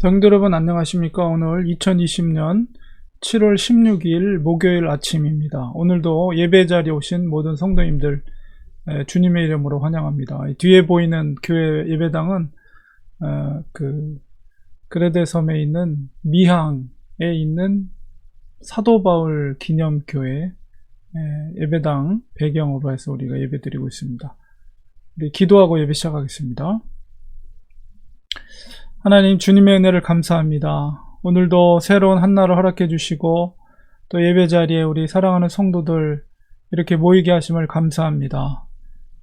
성도 여러분 안녕하십니까? 오늘 2020년 7월 16일 목요일 아침입니다. 오늘도 예배 자리에 오신 모든 성도님들 주님의 이름으로 환영합니다. 뒤에 보이는 교회 예배당은 그레데섬에 있는 미항에 있는 사도 바울 기념교회 예배당 배경으로 해서 우리가 예배드리고 있습니다. 우리 기도하고 예배 시작하겠습니다. 하나님 주님의 은혜를 감사합니다. 오늘도 새로운 한날을 허락해 주시고 또 예배 자리에 우리 사랑하는 성도들 이렇게 모이게 하심을 감사합니다.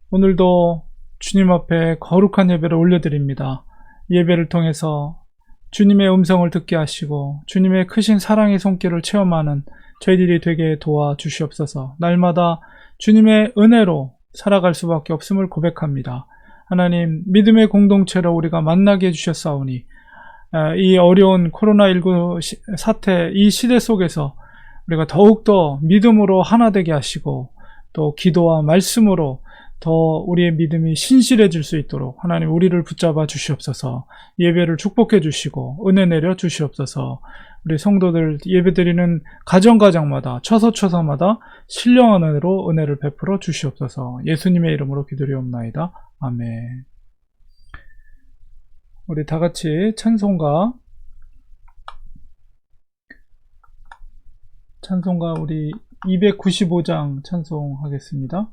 오늘도 주님 앞에 거룩한 예배를 올려드립니다. 예배를 통해서 주님의 음성을 듣게 하시고 주님의 크신 사랑의 손길을 체험하는 저희들이 되게 도와주시옵소서. 날마다 주님의 은혜로 살아갈 수밖에 없음을 고백합니다. 하나님 믿음의 공동체로 우리가 만나게 해주셨사오니 이 어려운 코로나19 사태 이 시대 속에서 우리가 더욱더 믿음으로 하나 되게 하시고 또 기도와 말씀으로 더 우리의 믿음이 신실해질 수 있도록 하나님 우리를 붙잡아 주시옵소서. 예배를 축복해 주시고 은혜 내려 주시옵소서. 우리 성도들 예배드리는 가정가정마다 처소처소마다 신령한 은혜로 은혜를 베풀어 주시옵소서. 예수님의 이름으로 기도리옵나이다. 아멘. 우리 다같이 찬송가 우리 295장 찬송하겠습니다.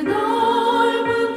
넓은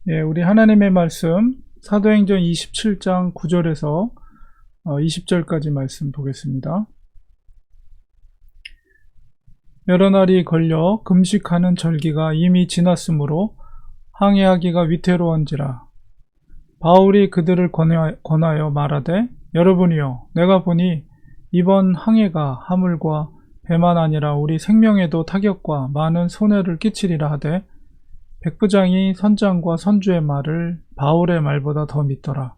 예, 우리 하나님의 말씀 사도행전 27장 9절에서 20절까지 말씀 보겠습니다. 여러 날이 걸려 금식하는 절기가 이미 지났으므로 항해하기가 위태로운지라. 바울이 그들을 권하여 말하되, 여러분이여, 내가 보니 이번 항해가 하물과 배만 아니라 우리 생명에도 타격과 많은 손해를 끼치리라 하되, 백부장이 선장과 선주의 말을 바울의 말보다 더 믿더라.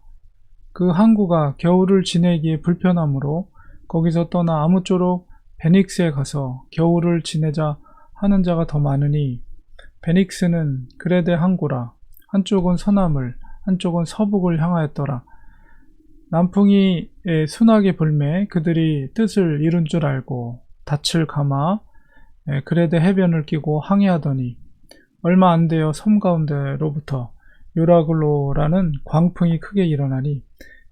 그 항구가 겨울을 지내기에 불편하므로 거기서 떠나 아무쪼록 베닉스에 가서 겨울을 지내자 하는 자가 더 많으니, 베닉스는 그레데 항구라. 한쪽은 서남을, 한쪽은 서북을 향하였더라. 남풍이 순하게 불매 그들이 뜻을 이룬 줄 알고 닻을 감아 그레데 해변을 끼고 항해하더니, 얼마 안 되어 섬 가운데로부터 요라글로라는 광풍이 크게 일어나니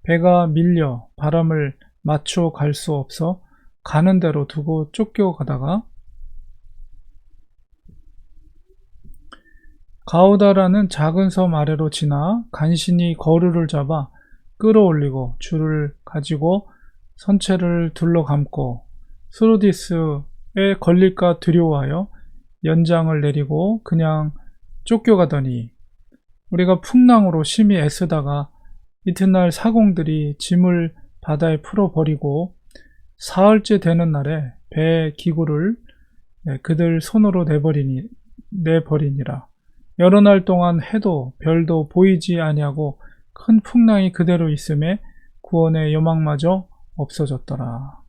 배가 밀려 바람을 맞추어 갈 수 없어 가는 대로 두고 쫓겨가다가 가우다라는 작은 섬 아래로 지나 간신히 거루를 잡아 끌어올리고 줄을 가지고 선체를 둘러감고 스루디스에 걸릴까 두려워하여 연장을 내리고 그냥 쫓겨가더니, 우리가 풍랑으로 심히 애쓰다가 이튿날 사공들이 짐을 바다에 풀어버리고 사흘째 되는 날에 배 기구를 그들 손으로 내버리니라. 여러 날 동안 해도 별도 보이지 아니하고 큰 풍랑이 그대로 있음에 구원의 여망마저 없어졌더라.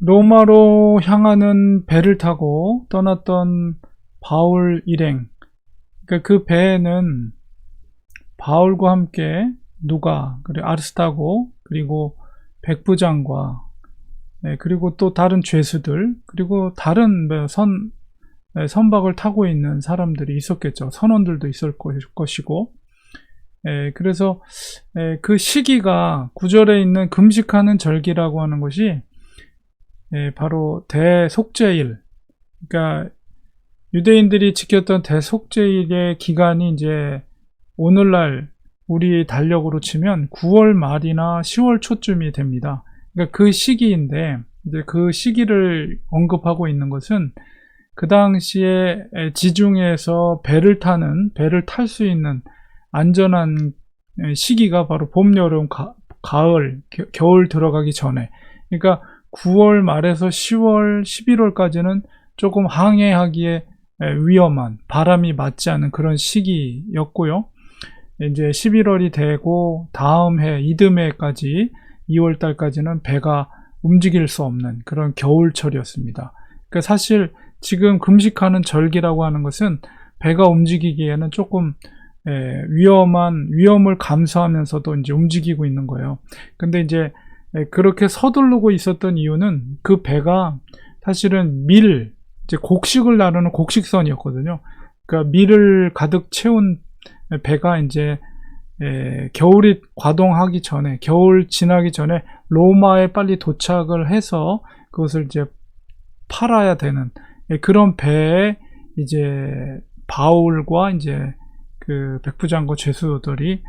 로마로 향하는 배를 타고 떠났던 바울 일행, 그러니까 그 배에는 바울과 함께 누가, 그리고 아ርስ타고, 그리고 백부장과 그리고 또 다른 죄수들, 그리고 다른 선박을 타고 있는 사람들이 있었겠죠. 선원들도 있을 것이고, 그래서 그 시기가 9절에 있는 금식하는 절기라고 하는 것이 바로 대속죄일, 그러니까 유대인들이 지켰던 대속죄일의 기간이 이제 오늘날 우리 달력으로 치면 9월 말이나 10월 초쯤이 됩니다. 그러니까 그 시기인데, 이제 그 시기를 언급하고 있는 것은 그 당시에 지중해에서 배를 탈 수 있는 안전한 시기가 바로 봄, 여름, 가을, 겨울 들어가기 전에, 그러니까 9월 말에서 10월, 11월까지는 조금 항해하기에 위험한, 바람이 맞지 않은 그런 시기였고요. 이제 11월이 되고 다음 해 이듬해까지 2월 달까지는 배가 움직일 수 없는 그런 겨울철이었습니다. 그러니까 사실 지금 금식하는 절기라고 하는 것은 배가 움직이기에는 조금 위험을 감수하면서도 이제 움직이고 있는 거예요. 근데 이제 그렇게 서두르고 있었던 이유는 그 배가 사실은 이제 곡식을 나르는 곡식선이었거든요. 그러니까 밀을 가득 채운 배가 이제 겨울이 과동하기 전에, 겨울 지나기 전에 로마에 빨리 도착을 해서 그것을 이제 팔아야 되는 그런 배에 이제 바울과 이제 그 백부장과 죄수들이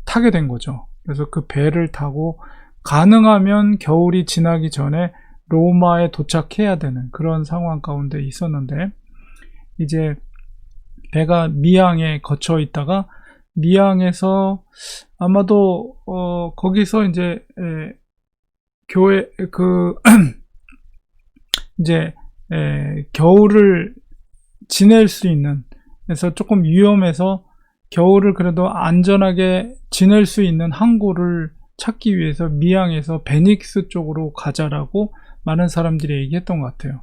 타게 된 거죠. 그래서 그 배를 타고 가능하면 겨울이 지나기 전에 로마에 도착해야 되는 그런 상황 가운데 있었는데, 이제 배가 미항에 거쳐 있다가 미항에서 아마도 거기서 이제 교회 이제 겨울을 지낼 수 있는, 그래서 조금 위험해서 겨울을 그래도 안전하게 지낼 수 있는 항구를 찾기 위해서 미항에서 베닉스 쪽으로 가자라고 많은 사람들이 얘기했던 것 같아요.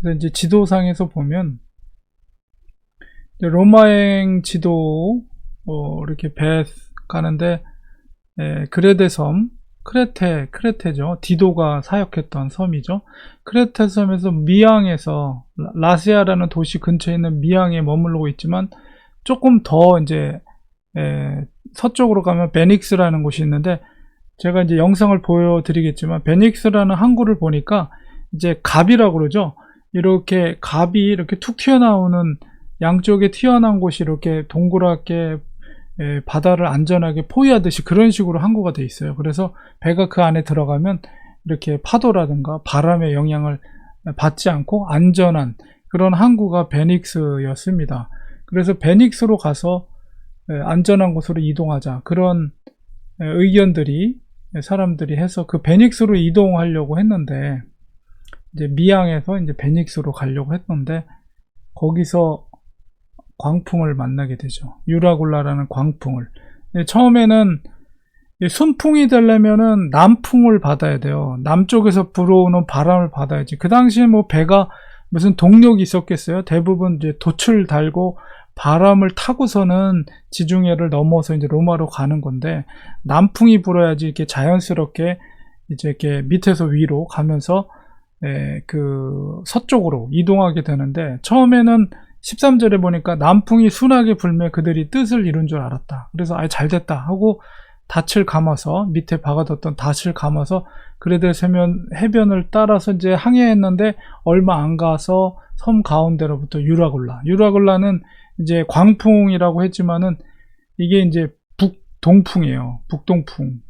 그래서 이제 지도상에서 보면 로마행 지도 이렇게 배 가는데 그레데 섬, 크레테죠. 디도가 사역했던 섬이죠. 크레테 섬에서 미항에서 라세아라는 도시 근처에 있는 미항에 머무르고 있지만, 조금 더 이제 서쪽으로 가면 베닉스라는 곳이 있는데, 제가 이제 영상을 보여드리겠지만 베닉스라는 항구를 보니까 이제 갑이라고 그러죠. 이렇게 갑이 이렇게 툭 튀어나오는 양쪽에 튀어나온 곳이 이렇게 동그랗게 바다를 안전하게 포위하듯이 그런 식으로 항구가 돼 있어요. 그래서 배가 그 안에 들어가면 이렇게 파도라든가 바람의 영향을 받지 않고 안전한 그런 항구가 베닉스였습니다. 그래서 베닉스로 가서 안전한 곳으로 이동하자, 그런 의견들이 사람들이 해서 그 베닉스로 이동하려고 했는데, 이제 미항에서 이제 베닉스로 가려고 했는데 거기서 광풍을 만나게 되죠. 유라굴라라는 광풍을. 처음에는 순풍이 되려면은 남풍을 받아야 돼요. 남쪽에서 불어오는 바람을 받아야지. 그 당시에 뭐 배가 무슨 동력이 있었겠어요? 대부분 이제 돛을 달고 바람을 타고서는 지중해를 넘어서 이제 로마로 가는 건데, 남풍이 불어야지 이렇게 자연스럽게 이제 이렇게 밑에서 위로 가면서 그 서쪽으로 이동하게 되는데, 처음에는 13절에 보니까 남풍이 순하게 불며 그들이 뜻을 이룬 줄 알았다. 그래서 아예 잘됐다 하고 닻을 감아서, 밑에 박아뒀던 닻을 감아서 그레데 해변을 따라서 이제 항해했는데, 얼마 안 가서 섬 가운데로부터 유라굴라는 이제 광풍이라고 했지만은 이게 이제 북동풍이에요. 북동풍.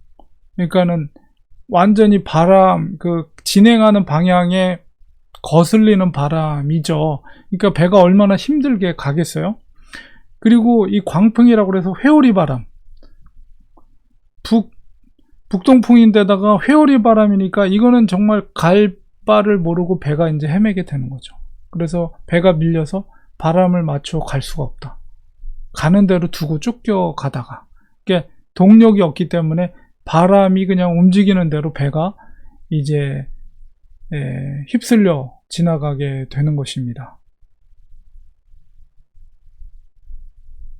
그러니까는 완전히 바람, 그 진행하는 방향에 거슬리는 바람이죠. 그러니까 배가 얼마나 힘들게 가겠어요. 그리고 이 광풍이라고 해서 회오리 바람, 북동풍인데다가 회오리 바람이니까 이거는 정말 갈 바를 모르고 배가 이제 헤매게 되는 거죠. 그래서 배가 밀려서 바람을 맞춰 갈 수가 없다. 가는 대로 두고 쫓겨가다가, 그러니까 동력이 없기 때문에 바람이 그냥 움직이는 대로 배가 이제 휩쓸려 지나가게 되는 것입니다.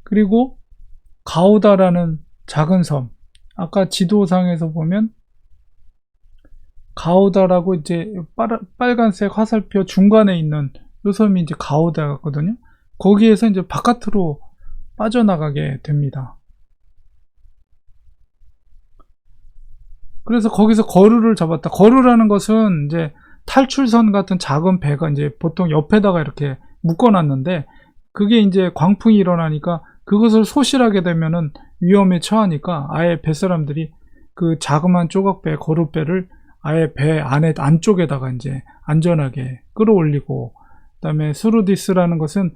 그리고 가우다라는 작은 섬, 아까 지도상에서 보면 가우다라고 이제 빨간색 화살표 중간에 있는 이 섬이 이제 가우다거든요. 거기에서 이제 바깥으로 빠져나가게 됩니다. 그래서 거기서 거루를 잡았다. 거루라는 것은 이제 탈출선 같은 작은 배가 이제 보통 옆에다가 이렇게 묶어놨는데, 그게 이제 광풍이 일어나니까 그것을 소실하게 되면은 위험에 처하니까 아예 뱃사람들이 그 자그마한 조각배, 거루배를 아예 배 안에 안쪽에다가 이제 안전하게 끌어올리고, 그다음에 스루디스라는 것은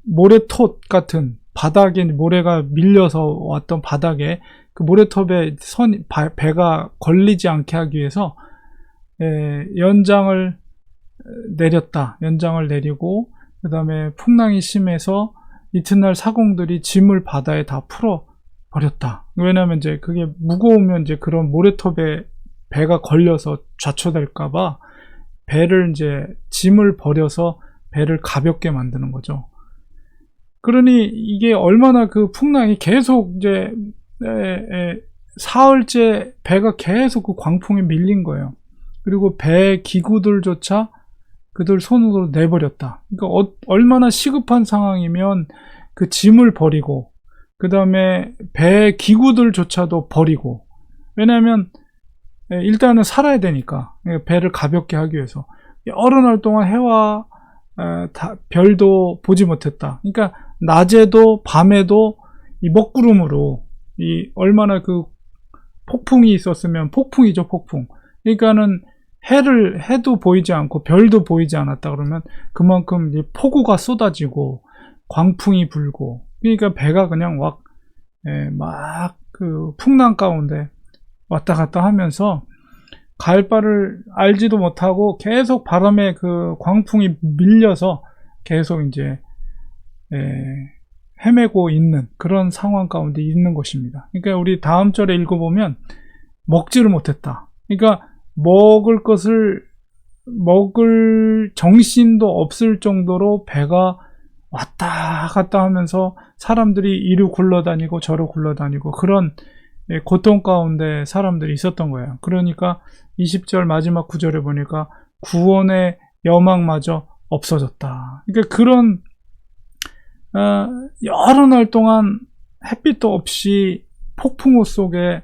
모래톳 같은 바닥에 모래가 밀려서 왔던 바닥에 그 모래톱에 배가 걸리지 않게 하기 위해서 연장을 내렸다. 연장을 내리고, 그 다음에 풍랑이 심해서 이튿날 사공들이 짐을 바다에 다 풀어 버렸다. 왜냐하면 이제 그게 무거우면 이제 그런 모래톱에 배가 걸려서 좌초될까봐 배를 이제 짐을 버려서 배를 가볍게 만드는 거죠. 그러니 이게 얼마나 그 풍랑이 계속 이제 사흘째 배가 계속 그 광풍에 밀린 거예요. 그리고 배 기구들조차 그들 손으로 내버렸다. 그러니까 얼마나 시급한 상황이면 그 짐을 버리고, 그 다음에 배 기구들조차도 버리고, 왜냐하면 일단은 살아야 되니까, 배를 가볍게 하기 위해서 여러 날 동안 해와 별도 보지 못했다. 그러니까 낮에도 밤에도 이 먹구름으로, 이 얼마나 그 폭풍이 있었으면, 폭풍이죠, 폭풍. 그러니까는 해도 보이지 않고 별도 보이지 않았다 그러면 그만큼 이제 폭우가 쏟아지고 광풍이 불고, 그러니까 배가 그냥 막 그 풍랑 가운데 왔다 갔다 하면서 갈 바를 알지도 못하고 계속 바람에 그 광풍이 밀려서 계속 이제 헤매고 있는 그런 상황 가운데 있는 것입니다. 그러니까 우리 다음 절에 읽어보면 먹지를 못했다. 그러니까 먹을 정신도 없을 정도로 배가 왔다 갔다 하면서 사람들이 이리 굴러다니고 저리 굴러다니고 그런 고통 가운데 사람들이 있었던 거예요. 그러니까 20절 마지막 구절에 보니까 구원의 여망마저 없어졌다. 그러니까 그런 여러 날 동안 햇빛도 없이 폭풍우 속에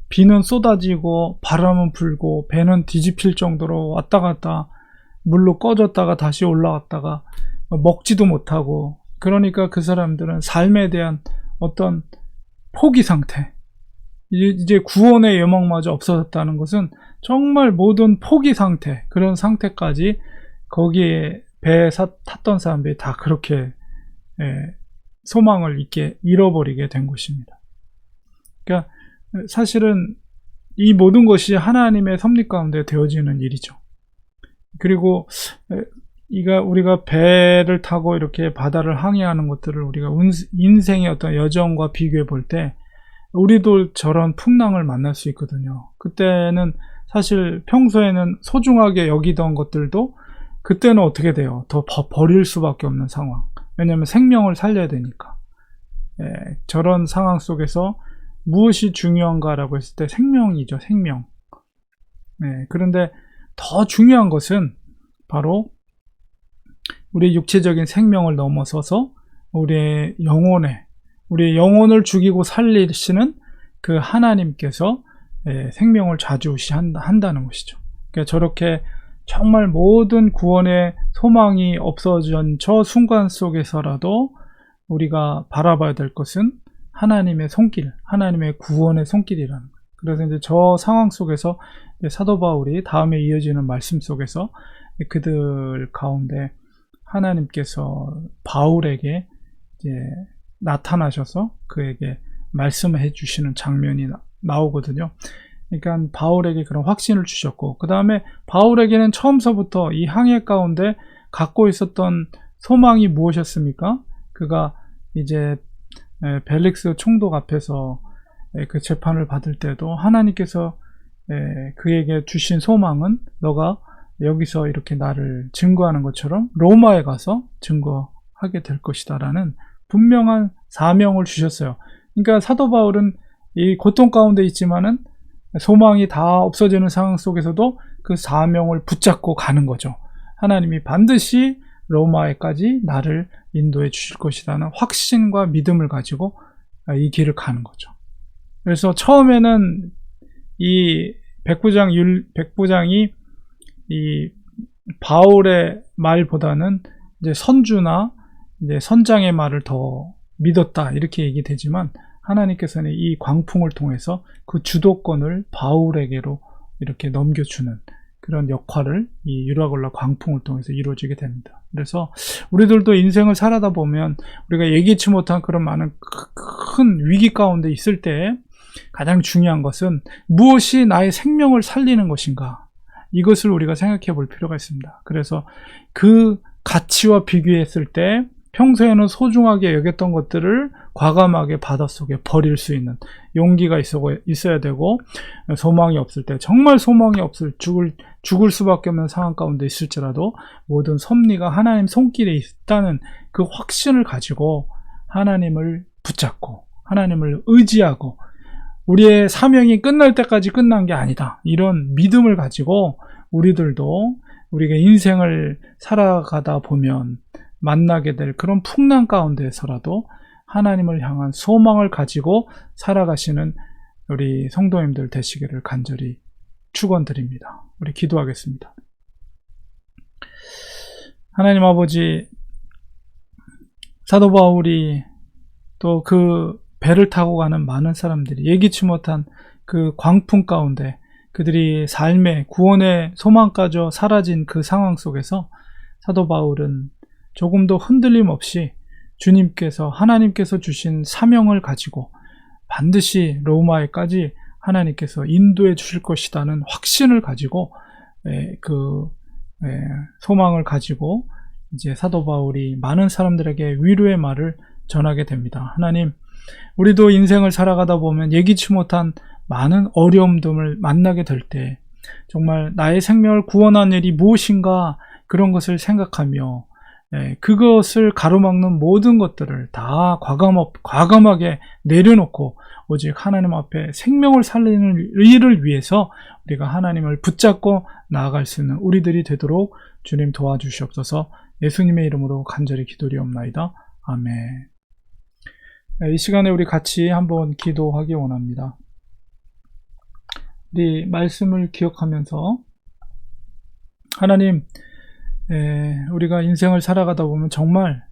비는 쏟아지고 바람은 불고 배는 뒤집힐 정도로 왔다 갔다 물로 꺼졌다가 다시 올라왔다가 먹지도 못하고, 그러니까 그 사람들은 삶에 대한 어떤 포기 상태, 이제 구원의 여망마저 없어졌다는 것은 정말 모든 포기 상태, 그런 상태까지 거기에 배에 탔던 사람들이 다 그렇게 소망을 잃어버리게 된 것입니다. 그러니까 사실은 이 모든 것이 하나님의 섭리 가운데 되어지는 일이죠. 그리고 우리가 배를 타고 이렇게 바다를 항해하는 것들을 우리가 인생의 어떤 여정과 비교해 볼 때 우리도 저런 풍랑을 만날 수 있거든요. 그때는 사실 평소에는 소중하게 여기던 것들도 그때는 어떻게 돼요? 더 버릴 수밖에 없는 상황. 왜냐하면 생명을 살려야 되니까. 저런 상황 속에서 무엇이 중요한가라고 했을 때 생명이죠, 생명. 그런데 더 중요한 것은 바로 우리의 육체적인 생명을 넘어서서 우리의 영혼을 죽이고 살리시는 그 하나님께서 생명을 좌지우지한다는 것이죠. 그러니까 저렇게 정말 모든 구원의 소망이 없어진 저 순간 속에서라도 우리가 바라봐야 될 것은 하나님의 손길, 하나님의 구원의 손길이라는 거예요. 그래서 이제 저 상황 속에서 사도 바울이 다음에 이어지는 말씀 속에서 그들 가운데 하나님께서 바울에게 이제 나타나셔서 그에게 말씀해 주시는 장면이 나오거든요. 그러니까 바울에게 그런 확신을 주셨고, 그 다음에 바울에게는 처음서부터 이 항해 가운데 갖고 있었던 소망이 무엇이었습니까? 그가 이제 벨릭스 총독 앞에서 그 재판을 받을 때도 하나님께서 그에게 주신 소망은 너가 여기서 이렇게 나를 증거하는 것처럼 로마에 가서 증거하게 될 것이다 라는 분명한 사명을 주셨어요. 그러니까 사도 바울은 이 고통 가운데 있지만은 소망이 다 없어지는 상황 속에서도 그 사명을 붙잡고 가는 거죠. 하나님이 반드시 로마에까지 나를 인도해 주실 것이라는 확신과 믿음을 가지고 이 길을 가는 거죠. 그래서 처음에는 이 백부장이 이 바울의 말보다는 이제 선주나 이제 선장의 말을 더 믿었다 이렇게 얘기되지만, 하나님께서는 이 광풍을 통해서 그 주도권을 바울에게로 이렇게 넘겨주는 그런 역할을 이 유라굴라 광풍을 통해서 이루어지게 됩니다. 그래서 우리들도 인생을 살아다 보면 우리가 예기치 못한 그런 많은 큰 위기 가운데 있을 때 가장 중요한 것은 무엇이 나의 생명을 살리는 것인가, 이것을 우리가 생각해 볼 필요가 있습니다. 그래서 그 가치와 비교했을 때 평소에는 소중하게 여겼던 것들을 과감하게 바닷속에 버릴 수 있는 용기가 있어야 되고, 소망이 없을 때, 정말 소망이 죽을 수밖에 없는 상황 가운데 있을지라도 모든 섭리가 하나님 손길에 있다는 그 확신을 가지고 하나님을 붙잡고 하나님을 의지하고, 우리의 사명이 끝날 때까지 끝난 게 아니다, 이런 믿음을 가지고 우리들도 우리가 인생을 살아가다 보면 만나게 될 그런 풍랑 가운데서라도 하나님을 향한 소망을 가지고 살아가시는 우리 성도님들 되시기를 간절히 축원드립니다. 우리 기도하겠습니다. 하나님 아버지, 사도 바울이 또 그 배를 타고 가는 많은 사람들이 예기치 못한 그 광풍 가운데 그들이 삶의 구원의 소망까지 사라진 그 상황 속에서 사도 바울은 조금도 흔들림 없이 주님께서, 하나님께서 주신 사명을 가지고 반드시 로마에까지 하나님께서 인도해 주실 것이라는 확신을 가지고 그 소망을 가지고 이제 사도 바울이 많은 사람들에게 위로의 말을 전하게 됩니다. 하나님, 우리도 인생을 살아가다 보면 예기치 못한 많은 어려움들을 만나게 될 때 정말 나의 생명을 구원한 일이 무엇인가, 그런 것을 생각하며 그것을 가로막는 모든 것들을 다 과감하게 내려놓고 오직 하나님 앞에 생명을 살리는 일을 위해서 우리가 하나님을 붙잡고 나아갈 수 있는 우리들이 되도록 주님 도와주시옵소서. 예수님의 이름으로 간절히 기도리옵나이다. 아멘. 이 시간에 우리 같이 한번 기도하기 원합니다. 우리 말씀을 기억하면서, 하나님, 우리가 인생을 살아가다 보면 정말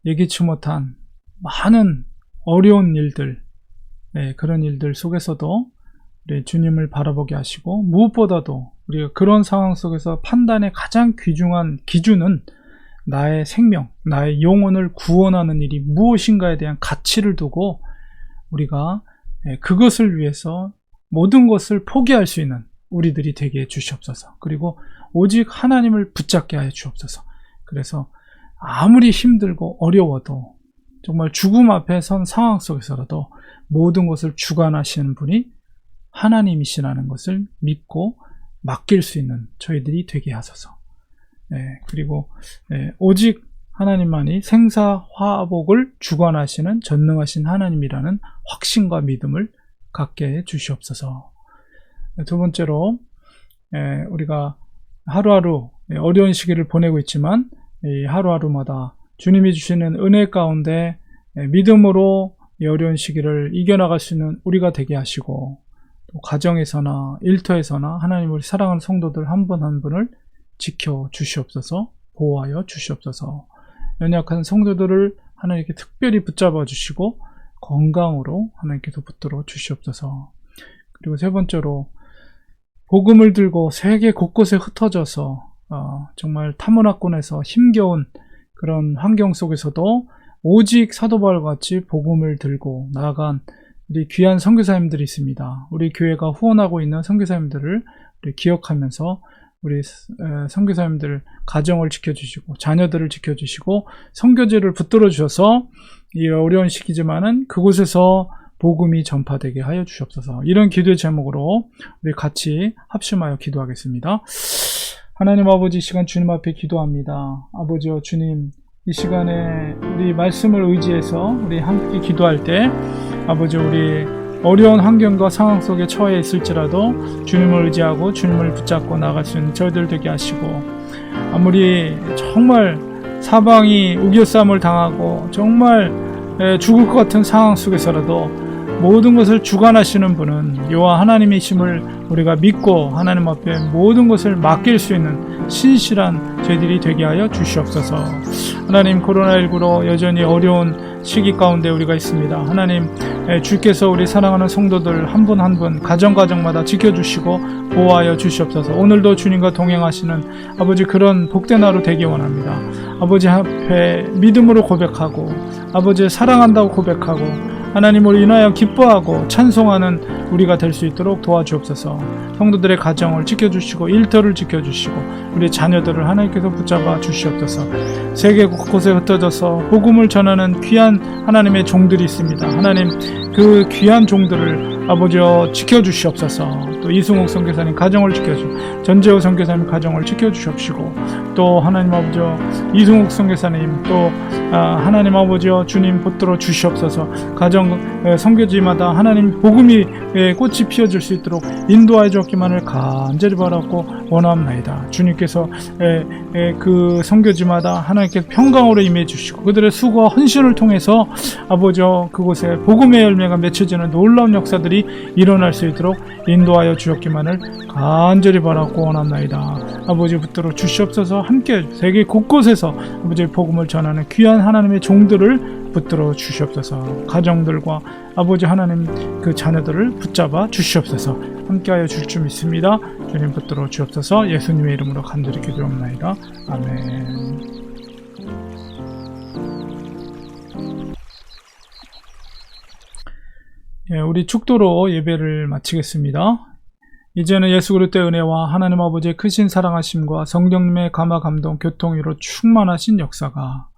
예기치 못한 많은 어려운 일들, 그런 일들 속에서도 우리 주님을 바라보게 하시고, 무엇보다도 우리가 그런 상황 속에서 판단의 가장 귀중한 기준은 나의 생명, 나의 영혼을 구원하는 일이 무엇인가에 대한 가치를 두고 우리가 그것을 위해서 모든 것을 포기할 수 있는 우리들이 되게 해 주시옵소서. 그리고 오직 하나님을 붙잡게 하여 주옵소서. 그래서 아무리 힘들고 어려워도 정말 죽음 앞에 선 상황 속에서라도 모든 것을 주관하시는 분이 하나님이시라는 것을 믿고 맡길 수 있는 저희들이 되게 하소서. 그리고 오직 하나님만이 생사화복을 주관하시는 전능하신 하나님이라는 확신과 믿음을 갖게 해 주시옵소서. 두 번째로, 우리가 하루하루 어려운 시기를 보내고 있지만 이 하루하루마다 주님이 주시는 은혜 가운데 믿음으로 이 어려운 시기를 이겨나갈 수 있는 우리가 되게 하시고, 또 가정에서나 일터에서나 하나님 우리 사랑하는 성도들 한 분 한 분을 지켜 주시옵소서, 보호하여 주시옵소서. 연약한 성도들을 하나님께 특별히 붙잡아 주시고 건강으로 하나님께서 붙들어 주시옵소서. 그리고 세 번째로, 복음을 들고 세계 곳곳에 흩어져서 정말 타문화권에서 힘겨운 그런 환경 속에서도 오직 사도 바울과 같이 복음을 들고 나아간 우리 귀한 선교사님들이 있습니다. 우리 교회가 후원하고 있는 선교사님들을 우리 기억하면서 우리 선교사님들 가정을 지켜주시고 자녀들을 지켜주시고 선교지를 붙들어 주셔서 이 어려운 시기지만은 그곳에서 복음이 전파되게 하여 주시옵소서. 이런 기도의 제목으로 우리 같이 합심하여 기도하겠습니다. 하나님 아버지, 이 시간 주님 앞에 기도합니다. 아버지여 주님, 이 시간에 우리 말씀을 의지해서 우리 함께 기도할 때 아버지, 우리 어려운 환경과 상황 속에 처해 있을지라도 주님을 의지하고 주님을 붙잡고 나갈 수 있는 저희들 되게 하시고, 아무리 정말 사방이 우겨싸움을 당하고 정말 죽을 것 같은 상황 속에서라도 모든 것을 주관하시는 분은 여호와 하나님이심을 우리가 믿고 하나님 앞에 모든 것을 맡길 수 있는 신실한 저희들이 되게 하여 주시옵소서. 하나님, 코로나19로 여전히 어려운 시기 가운데 우리가 있습니다. 하나님, 주께서 우리 사랑하는 성도들 한 분 한 분 가정마다 지켜주시고 보호하여 주시옵소서. 오늘도 주님과 동행하시는 아버지, 그런 복된 하루 되기 원합니다. 아버지 앞에 믿음으로 고백하고 아버지 사랑한다고 고백하고 하나님을 인하여 기뻐하고 찬송하는 우리가 될 수 있도록 도와주옵소서. 성도들의 가정을 지켜주시고 일터를 지켜주시고 우리 자녀들을 하나님께서 붙잡아 주시옵소서. 세계 곳곳에 흩어져서 복음을 전하는 귀한 하나님의 종들이 있습니다. 하나님, 그 귀한 종들을 아버지여 지켜주시옵소서. 또 이승욱 선교사님 가정을 지켜주시고 전재호 선교사님 가정을 지켜주시옵시고, 또 하나님 아버지여 이승욱 선교사님 또 하나님 아버지여 주님 붙들어 주시옵소서. 가정 선교지마다 하나님 복음이 꽃이 피어질 수 있도록 인도하여 주었기만을 간절히 바라고 원합나이다. 주님께서 그 선교지마다 하나님께 평강으로 임해 주시고 그들의 수고와 헌신을 통해서 아버지여 그곳에 복음의 열매가 맺혀지는 놀라운 역사들이 일어날 수 있도록 인도하여 주었기만을 간절히 바라고 원합나이다. 아버지 붙들어 주시옵소서. 함께 세계 곳곳에서 아버지의 복음을 전하는 귀한 하나님의 종들을 붙들어 주시옵소서. 가정들과 아버지 하나님 그 자녀들을 붙잡아 주시옵소서. 함께하여 줄 줄 믿습니다. 주님 붙들어 주옵소서. 예수님의 이름으로 간절히 기도합나이다. 아멘. 우리 축도로 예배를 마치겠습니다. 이제는 예수 그리스도의 은혜와 하나님 아버지의 크신 사랑하심과 성령님의 감화 감동 교통으로 충만하신 역사가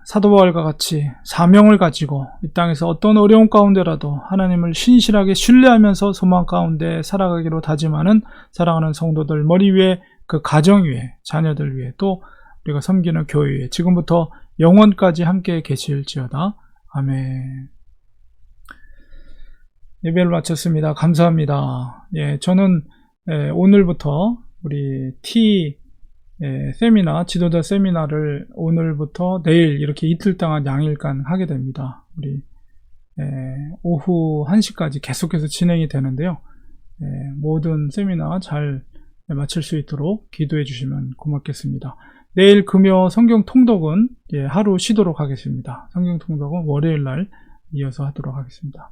사도 바울과 같이 사명을 가지고 이 땅에서 어떤 어려운 가운데라도 하나님을 신실하게 신뢰하면서 소망 가운데 살아가기로 다짐하는 사랑하는 성도들 머리 위에, 그 가정 위에, 자녀들 위에, 또 우리가 섬기는 교회 위에 지금부터 영원까지 함께 계실지어다. 아멘. 예배를 마쳤습니다. 감사합니다. 저는 오늘부터 우리 세미나, 지도자 세미나를 오늘부터 내일 이렇게 이틀 동안 양일간 하게 됩니다. 우리 오후 1시까지 계속해서 진행이 되는데요. 모든 세미나 잘 마칠 수 있도록 기도해 주시면 고맙겠습니다. 내일 금요 성경 통독은 하루 쉬도록 하겠습니다. 성경 통독은 월요일 날 이어서 하도록 하겠습니다.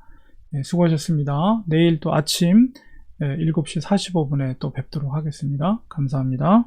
수고하셨습니다. 내일 또 아침 7시 45분에 또 뵙도록 하겠습니다. 감사합니다.